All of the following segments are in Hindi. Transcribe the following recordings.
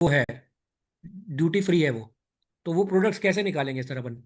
वो है, ड्यूटी फ्री है वो, तो वो प्रोडक्ट्स कैसे निकालेंगे सर अपन?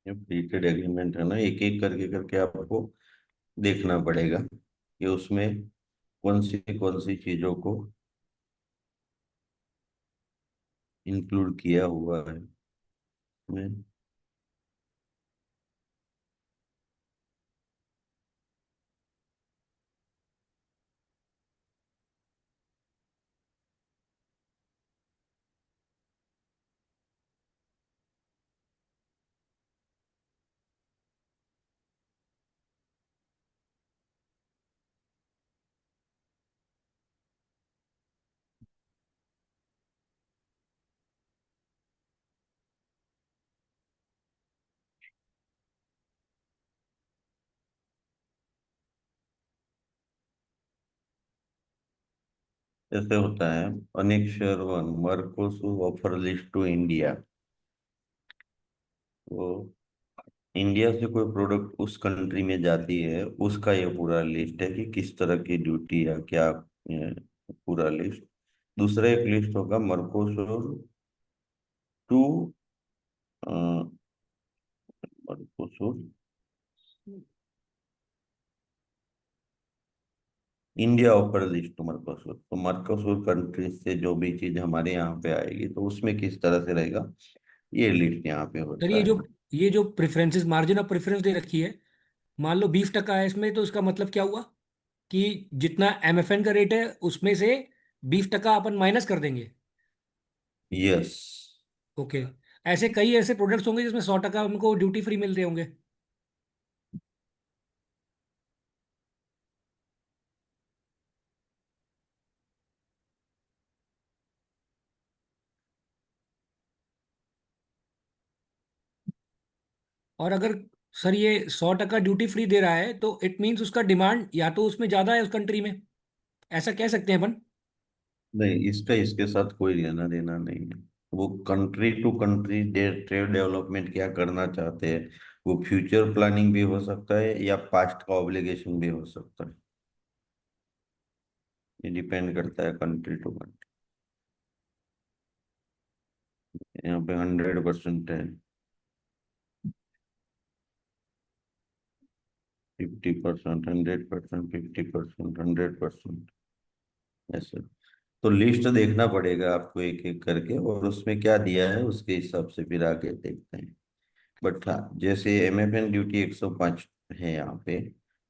ये प्रीपेड एग्रीमेंट है ना, एक एक करके करके आपको देखना पड़ेगा कि उसमें कौन सी चीजों को इंक्लूड किया हुआ है में। ऐसे होता है, annexure one, Mercosur offer list to India. तो इंडिया से कोई प्रोडक्ट उस कंट्री में जाती है, उसका ये पूरा लिस्ट है कि किस तरह की ड्यूटी या क्या, पूरा लिस्ट। दूसरा एक लिस्ट होगा Mercosur to, Mercosur India offer list to Mercosur. तो मर्कोसुर कंट्री से जो भी चीज हमारे यहाँ पे आएगी तो उसमें किस तरह से रहेगा, ये लिस्ट यहाँ पे सर होता है। ये जो प्रेफरेंसेस, मार्जिन ऑफ प्रेफरेंस दे रखी है, मान लो 20% है इसमें, तो इसका मतलब क्या हुआ कि जितना एमएफएन का रेट है उसमें से 20% अपन माइनस कर देंगे। यस। ओके। ऐसे कई ऐसे प्रोडक्ट्स होंगे जिसमें 100% उनको ड्यूटी फ्री मिल रहे होंगे। और अगर सर ये 100% ड्यूटी फ्री दे रहा है तो इट मीन्स उसका डिमांड या तो उसमें ज्यादा है उस कंट्री में, ऐसा कह सकते हैं अपन। नहीं, इसका इसके साथ कोई लेना देना नहीं है। वो country to country trade development क्या करना चाहते हैं, वो फ्यूचर प्लानिंग भी हो सकता है या पास्ट का ऑब्लिगेशन भी हो सकता है। ये डिपेंड करता है कंट्री टू कंट्री। यहाँ पे 100% है, 50%, 100%, 50%, 100%, ऐसे। तो लिस्ट देखना पड़ेगा आपको एक एक करके, और उसमें क्या दिया है उसके हिसाब से फिर आगे देखते हैं। बट हाँ, जैसे एमएफएन ड्यूटी 105 है यहाँ पे,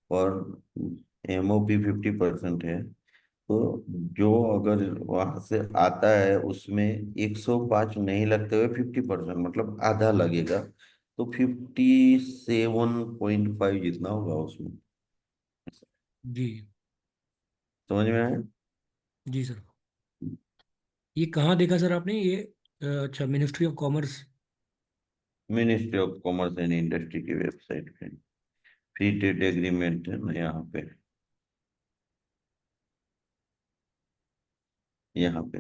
और एमओपी 50% है। तो जो अगर वहां से आता है उसमें 105 नहीं लगते हुए 50%, मतलब आधा लगेगा, तो 57.5 जितना होगा उसमें। जी। समझ में आया? जी सर। ये कहाँ देखा सर आपने ये? अच्छा, ministry of commerce. Ministry of commerce and industry की वेबसाइट पे फ्री ट्रेड एग्रीमेंट है ना, यहाँ पे, यहाँ पे।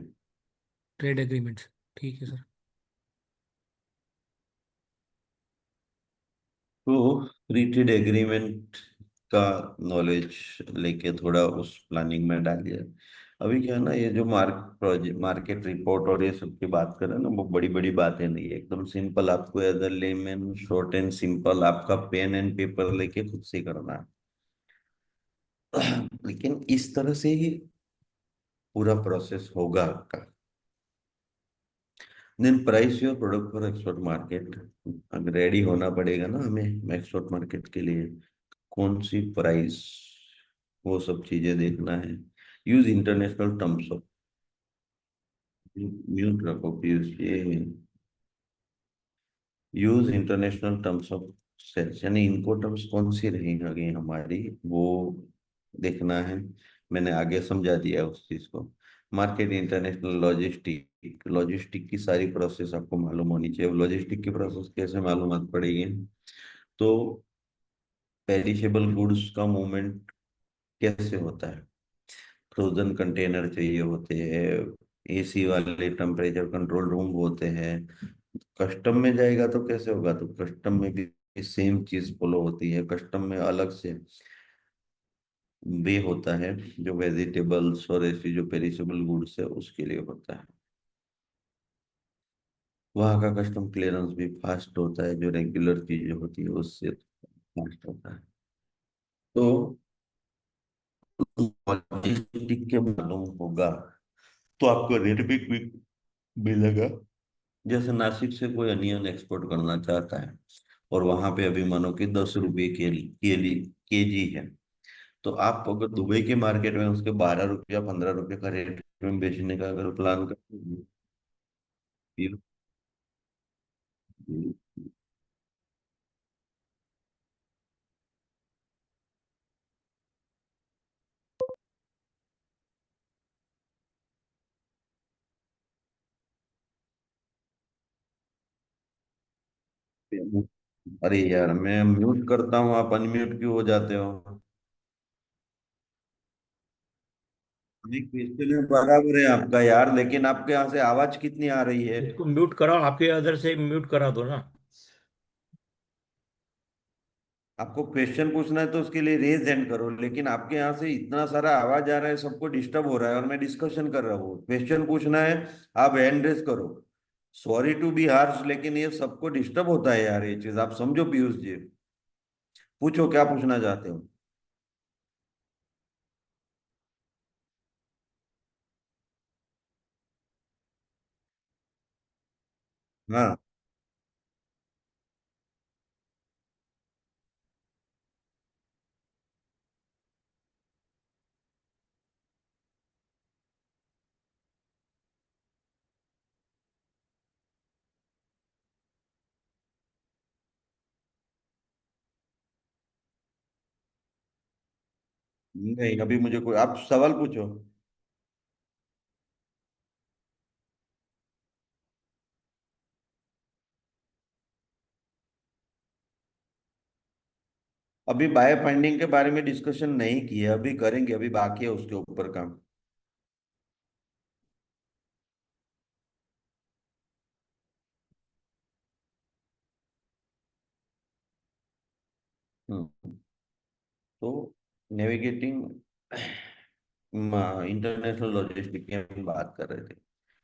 ट्रेड एग्रीमेंट्स, ठीक है सर। तो फ्री ट्रेड एग्रीमेंट का नॉलेज लेके थोड़ा उस प्लानिंग में डालिए। अभी क्या है ना, ये जो मार्केट रिपोर्ट और ये सब की बात करें ना, वो बड़ी बड़ी बातें नहीं है, एकदम सिंपल। आपको as a layman, short and simple, आपका पेन एंड पेपर लेके खुद से करना है। लेकिन इस तरह से ही पूरा प्रोसेस होगा आपका। Then price your product for export market. अब रेडी होना पड़ेगा ना हमें एक्सपोर्ट मार्केट के लिए। कौन सी प्राइस, वो सब चीजें देखना है। Use international terms of, mute रखो पीयूष ये। Use international terms of sales, यानी इनको टर्म्स कौन सी रहेंगी हमारी, वो देखना है। मैंने आगे समझा दिया उस चीज को। मार्केट, इंटरनेशनल, लॉजिस्टिक, लॉजिस्टिक की सारी प्रोसेस आपको मालूम होनी चाहिए। लॉजिस्टिक की प्रोसेस कैसे मालूम पड़ेगी, तो पेरिशेबल गुड्स का मूवमेंट कैसे होता है। फ्रोजन कंटेनर चाहिए होते हैं, एसी वाले टेम्परेचर कंट्रोल रूम होते हैं। कस्टम में जाएगा तो कैसे होगा, तो कस्टम में भी सेम चीज फॉलो होती है। कस्टम में अलग से वे होता है जो वेजिटेबल्स और ऐसी जो पेरिशेबल गुड्स है उसके लिए होता है। वहाँ का कस्टम क्लियरेंस भी फास्ट होता है, जो रेगुलर चीजें होती है उससे फास्ट होता है। तो लॉजिस्टिक के मालूम होगा तो आपको रेट भी मिलेगा। जैसे नासिक से कोई अनियन एक्सपोर्ट करना चाहता है और वहां पे अभी मानो कि 10 रुपए केजी है, तो आप अगर दुबई के मार्केट में उसके 12 रुपया 15 रुपये का रेट में बेचने का अगर प्लान करते हैं, अरे यार मैं म्यूट करता हूँ, आप अनम्यूट क्यों हो जाते हो। अभी क्वेश्चन बराबर है आपका यार, लेकिन आपके यहाँ से आवाज कितनी आ रही है। इसको म्यूट कराओ, आपके अदर से म्यूट करा दो ना। आपको क्वेश्चन पूछना है तो उसके लिए रेज हैंड करो, लेकिन आपके यहाँ से इतना सारा आवाज आ रहा है, सबको डिस्टर्ब हो रहा है और मैं डिस्कशन कर रहा हूँ। क्वेश्चन पूछना है, आप हैंड रेज करो। सॉरी टू बी हार्श, लेकिन ये सबको डिस्टर्ब होता है यार, ये चीज आप समझो पीयूष जी। पूछो क्या पूछना चाहते हो। हाँ, नहीं अभी मुझे कोई, आप सवाल पूछो। अभी बाय फाइंडिंग के बारे में डिस्कशन नहीं किया, अभी करेंगे, अभी बाकी है उसके ऊपर काम। हम्म। तो नेविगेटिंग इंटरनेशनल लॉजिस्टिक की हम बात कर रहे थे।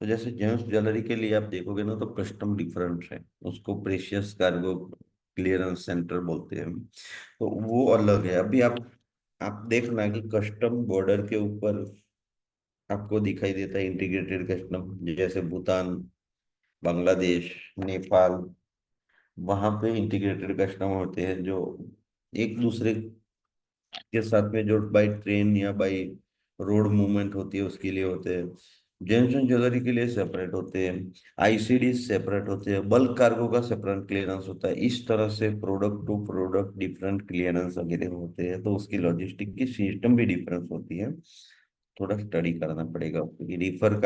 तो जैसे जेम्स ज्वेलरी के लिए आप देखोगे ना, तो कस्टम डिफरेंट है। उसको प्रेशियस कार्गो क्लियरेंस सेंटर बोलते हैं। तो वो अलग है। अभी आप देखना कि कस्टम बॉर्डर के ऊपर आपको दिखाई देता है इंटीग्रेटेड कस्टम, जैसे भूटान, बांग्लादेश, नेपाल। वहां पे इंटीग्रेटेड कस्टम होते हैं जो एक दूसरे के साथ में, जो बाई ट्रेन या बाई रोड मूवमेंट होती है उसके लिए होते हैं। जेम्स एंड ज्वेलरी के लिए सेपरेट होते हैं। आईसीडी सेपरेट होते हैं। बल्क कार्गो का सेपरेट क्लियरेंस होता है। इस तरह से product to product different clearance वगैरह होते हैं, तो उसकी लॉजिस्टिक की सिस्टम भी डिफरेंस होती है। थोड़ा स्टडी करना पड़ेगा क्योंकि रिफर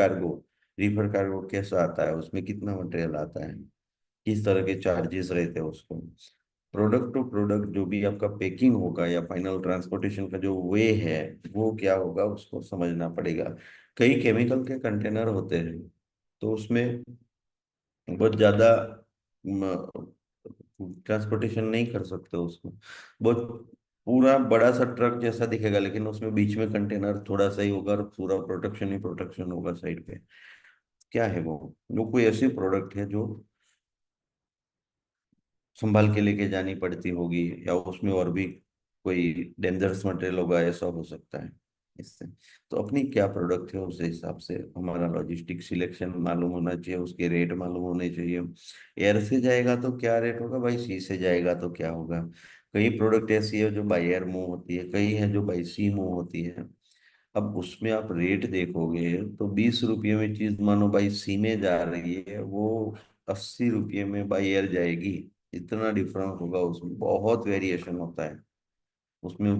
कार्गो कैसा आता है, उसमें कितना मटेरियल आता है, किस तरह के चार्जेस रहते हैं उसको। प्रोडक्ट टू प्रोडक्ट जो भी आपका पैकिंग होगा या फाइनल ट्रांसपोर्टेशन का जो वे है, वो क्या होगा उसको समझना पड़ेगा। कई केमिकल के कंटेनर होते हैं, तो उसमें बहुत ज्यादा ट्रांसपोर्टेशन नहीं कर सकते उसको। बहुत पूरा बड़ा सा ट्रक जैसा दिखेगा, लेकिन उसमें बीच में कंटेनर थोड़ा सा ही होगा और पूरा प्रोटेक्शन ही प्रोटेक्शन होगा साइड पे। क्या है वो कोई ऐसी प्रोडक्ट है जो संभाल के लेके जानी पड़ती होगी, या उसमें और भी कोई डेंजरस मटेरियल होगा, ऐसा हो सकता है। इससे तो अपनी क्या प्रोडक्ट है उस हिसाब से हमारा लॉजिस्टिक सिलेक्शन मालूम होना चाहिए, उसके रेट मालूम होने चाहिए। एयर से जाएगा तो क्या रेट होगा भाई, सी से जाएगा तो क्या होगा। कई प्रोडक्ट ऐसी है जो बाई एयर मूव होती है, कई है जो बाई सी मूव होती है। अब उसमें आप रेट देखोगे तो 20 रुपये में चीज मानो बाई सी में जा रही है, वो 80 रुपये में बाई एयर जाएगी। इतना डिफरेंस होगा, उसमें बहुत वेरिएशन होता है। उसमें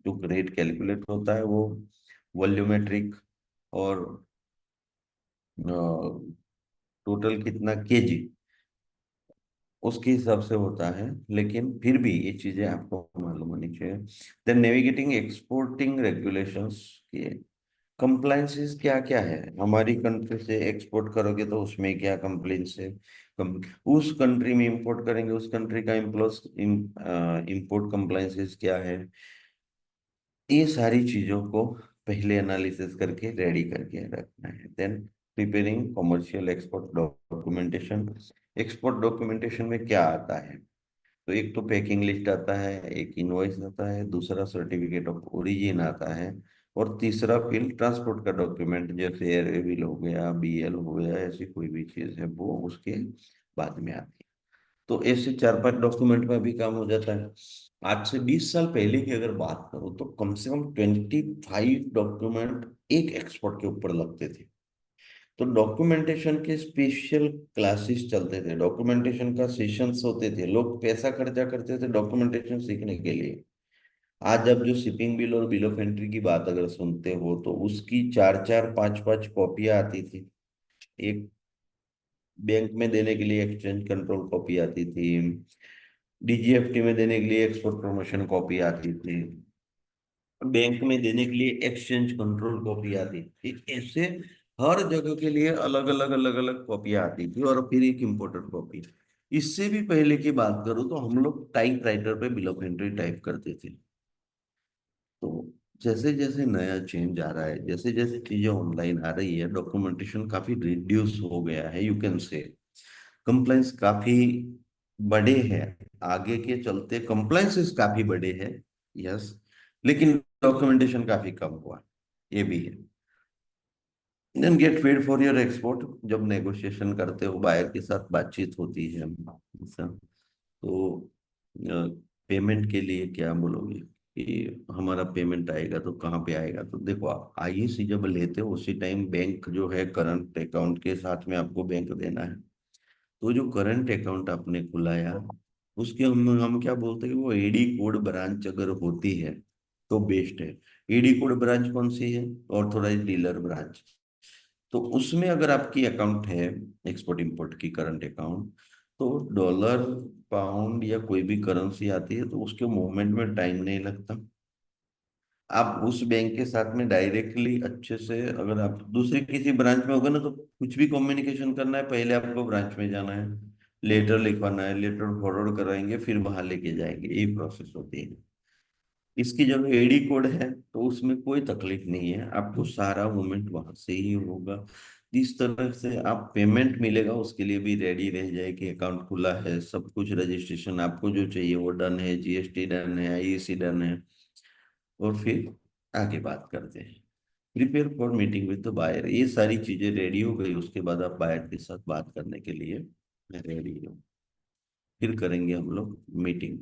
जो रेट कैलकुलेट होता है वो वॉल्यूमेट्रिक और टोटल कितना केजी उसके हिसाब से होता है। लेकिन फिर भी ये चीजें आपको मालूम होनी चाहिए। देन नेविगेटिंग एक्सपोर्टिंग रेगुलेशंस की कंप्लायंसेस क्या क्या है। हमारी कंट्री से एक्सपोर्ट करोगे तो उसमें क्या कंप्लायंस है, कम, उस कंट्री में इंपोर्ट करेंगे उस कंट्री का इंपोर्ट कंप्लायंसेस क्या है। ये सारी चीजों को पहले एनालिसिस करके रेडी करके रखना है। Then preparing commercial export documentation. Export documentation में क्या आता है, तो एक तो पैकिंग लिस्ट आता है, एक इनवॉइस आता है, दूसरा सर्टिफिकेट ऑफ ओरिजिन आता है, और तीसरा फिर ट्रांसपोर्ट का डॉक्यूमेंट जैसे एयर बिल हो गया, बीएल हो गया, ऐसी कोई भी चीज है वो उसके बाद में आती है। तो ऐसे 4-5 डॉक्यूमेंट में भी काम हो जाता है। आज से 20 साल पहले की अगर बात करूं तो कम से कम 25 डॉक्यूमेंट एक एक्सपोर्ट के ऊपर लगते थे। तो डॉक्यूमेंटेशन के स्पेशल क्लासेस चलते थे, डॉक्यूमेंटेशन का सेशंस होते थे, लोग पैसा खर्चा करते थे डॉक्यूमेंटेशन सीखने के लिए। आज अब जो शिपिंग बिल और बिल ऑफ एंट्री की बात अगर सुनते हो तो उसकी 4-4 5-5 कॉपियां आती थी। एक बैंक में देने के लिए एक्सचेंज कंट्रोल कॉपी आती थी, डीजीएफटी में देने के लिए एक्सपोर्ट प्रमोशन कॉपी आती थी, बैंक में देने के लिए एक्सचेंज कंट्रोल कॉपी आती थी। ऐसे हर जगह के लिए अलग अलग कॉपियां आती थी, और फिर एक इम्पोर्टेंट कॉपी। इससे भी पहले की बात करूं तो हम लोग टाइप राइटर पे बिल ऑफ एंट्री टाइप करते थे। तो जैसे जैसे नया चेंज आ रहा है, जैसे जैसे चीजें ऑनलाइन आ रही है, डॉक्यूमेंटेशन काफी रिड्यूस हो गया है, यू कैन से कंप्लायंस काफी बड़े हैं। आगे के चलते कंप्लायंसेस काफी बड़े हैं, यस, लेकिन डॉक्यूमेंटेशन काफी कम हुआ, ये भी है। Then get paid for your export. जब नेगोशिएशन करते हो बायर के साथ बातचीत होती है, ऐसा, तो पेमेंट के लिए क्या बोलोगे कि हमारा पेमेंट आएगा तो कहाँ पे आएगा। तो देखो, आप आईएसी जब लेते हो उसी टाइम बैंक जो है करंट अकाउंट के साथ में आपको बैंक देना है। तो जो करंट अकाउंट आपने खुलाया उसके हम क्या बोलते हैं कि वो एडी कोड ब्रांच अगर होती है तो बेस्ट है। एडी कोड ब्रांच कौन सी है, ऑथोराइज डीलर ब्रांच। तो उसमें अगर आपकी अकाउंट है एक्सपोर्ट इंपोर्ट की करंट अकाउंट, तो डॉलर, पाउंड या कोई भी करेंसी आती है तो उसके मूवमेंट में टाइम नहीं लगता। आप उस बैंक के साथ में डायरेक्टली अच्छे से, अगर आप दूसरे किसी ब्रांच में होगा ना तो कुछ भी कम्युनिकेशन करना है पहले आपको ब्रांच में जाना है, लेटर लिखवाना है, लेटर फॉरवर्ड कराएंगे, फिर वहां लेके जाएंगे, यही प्रोसेस होती है। इसकी जब एडी कोड है तो उसमें कोई तकलीफ नहीं है, आपको सारा मूवमेंट वहां से ही होगा। जिस तरह से आप पेमेंट मिलेगा उसके लिए भी रेडी रह जाए कि अकाउंट खुला है, सब कुछ रजिस्ट्रेशन आपको जो चाहिए वो डन है, जीएसटी डन है, आईईसी डन है, और फिर आगे बात करते हैं। Prepare for meeting with the buyer. ये सारी चीजें रेडी हो गई, उसके बाद आप बायर के साथ बात करने के लिए रेडी हो। फिर करेंगे हम लोग मीटिंग।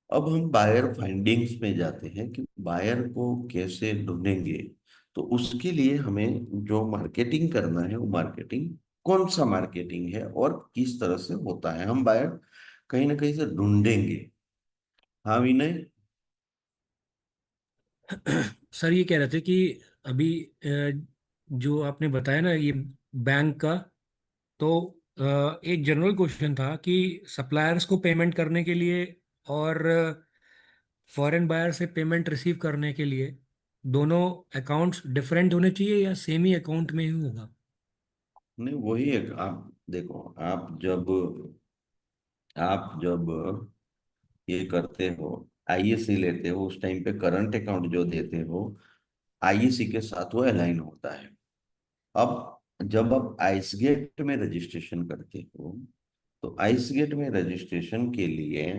अब हम बायर फाइंडिंग्स में जाते हैं कि बायर को कैसे ढूंढेंगे। तो उसके लिए हमें जो मार्केटिंग करना है वो मार्केटिंग कौन सा मार्केटिंग है और किस तरह से होता है, हम बायर कहीं ना कहीं से ढूंढेंगे। हाँ विनय। सर ये कह रहे थे कि अभी जो आपने बताया ना ये बैंक का, तो एक जनरल क्वेश्चन था कि सप्लायर्स को पेमेंट करने के लिए और फॉरेन बायर से पेमेंट रिसीव करने के लिए दोनों अकाउंट्स डिफरेंट होने चाहिए या सेम ही अकाउंट में ही होगा। नहीं, वही है। आप देखो, आप जब ये करते हो, आईएससी लेते हो, उस टाइम पे करंट अकाउंट जो देते हो आईएससी के साथ वो अलाइन होता है। अब जब आप आइस गेट में रजिस्ट्रेशन करते हो तो आइस गेट में रजिस्ट्रेशन के लिए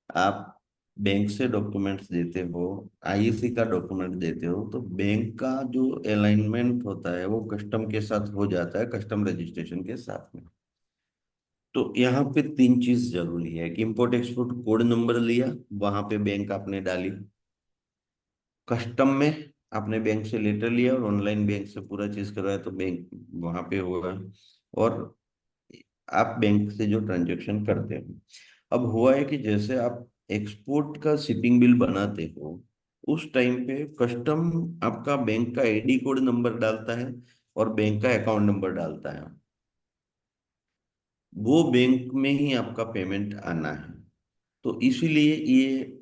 आप बैंक से डॉक्यूमेंट्स देते हो, आईएसी का डॉक्यूमेंट देते हो, तो बैंक का जो अलाइनमेंट होता है वो कस्टम के साथ हो जाता है, कस्टम रजिस्ट्रेशन के साथ में। तो यहाँ पे तीन चीज जरूरी है कि इम्पोर्ट एक्सपोर्ट कोड नंबर लिया, वहां पे बैंक आपने डाली, कस्टम में आपने बैंक से लेटर लिया और ऑनलाइन बैंक से पूरा चीज करवाया तो बैंक वहां पे होगा, और आप बैंक से जो ट्रांजेक्शन करते हो। अब हुआ है कि जैसे आप एक्सपोर्ट का शिपिंग बिल बनाते हो, उस टाइम पे कस्टम आपका बैंक का आईडी कोड नंबर डालता है और बैंक का अकाउंट नंबर डालता है, वो बैंक में ही आपका पेमेंट आना है। तो इसीलिए ये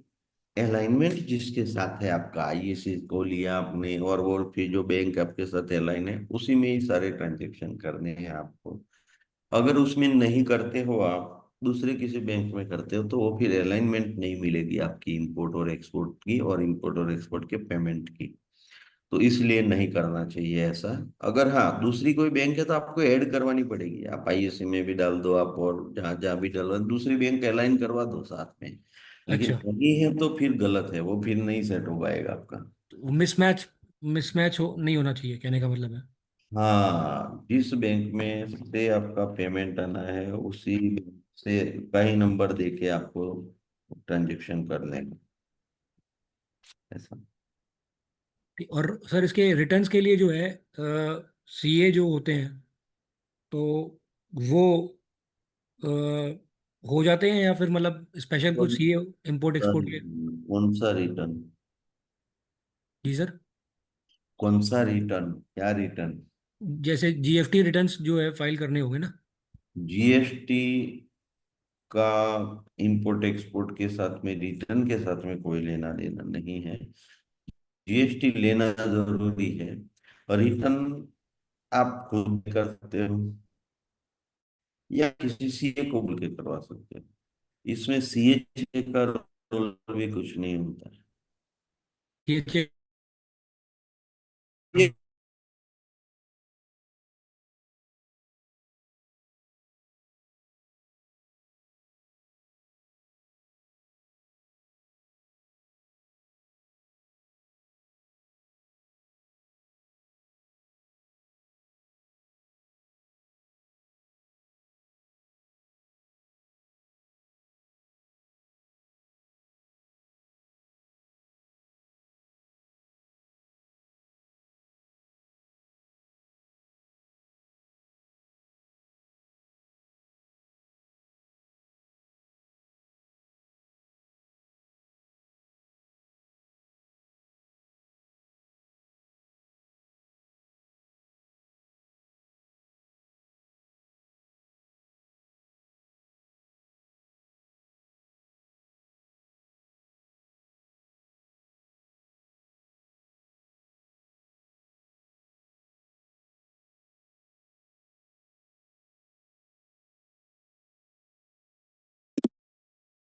अलाइनमेंट जिसके साथ है आपका, आईएसी को लिया आपने और वो फिर जो बैंक आपके साथ अलाइन है उसी में ही सारे ट्रांजेक्शन करने हैं आपको। अगर उसमें नहीं करते हो, आप दूसरे किसी बैंक में करते हो, तो वो फिर अलाइनमेंट नहीं मिलेगी आपकी इंपोर्ट और एक्सपोर्ट की और इंपोर्ट और एक्सपोर्ट के पेमेंट की। तो इसलिए नहीं करना चाहिए ऐसा। अगर हाँ दूसरी कोई बैंक है तो आपको ऐड करवानी पड़ेगी, आप आईएससी में भी डाल दो आप, और जहाँ जहाँ भी डालो दूसरी बैंक अलाइन करवा दो साथ में। लेकिन अच्छा। नहीं है तो फिर गलत है, वो फिर नहीं सेट हो पाएगा आपका। तो मिसमैच मिसमैच हो नहीं होना चाहिए, कहने का मतलब है। हाँ, जिस बैंक में से आपका पेमेंट आना है उसी बैंक से का ही नंबर देके आपको ट्रांजेक्शन करने का, ऐसा। और सर इसके रिटर्न्स के लिए जो है सीए जो होते हैं, तो वो अ, हो जाते हैं या फिर मतलब स्पेशल कुछ कौन सीए इंपोर्ट सा एक्सपोर्ट के? कौन सा रिटर्न? जी सर। कौन सा रिटर्न, क्या रिटर्न? जैसे जीएसटी रिटर्न्स जो है फाइल करने होंगे ना। जीएसटी का इंपोर्ट एक्सपोर्ट के साथ में, रिटर्न के साथ में कोई लेना देना नहीं है। जीएसटी लेना जरूरी है, और रिटर्न आप खुद कर सकते हो या किसी सीए को बोल के करवा सकते हो। इसमें सीए का रोल भी कुछ नहीं होता है। ये चेक। ये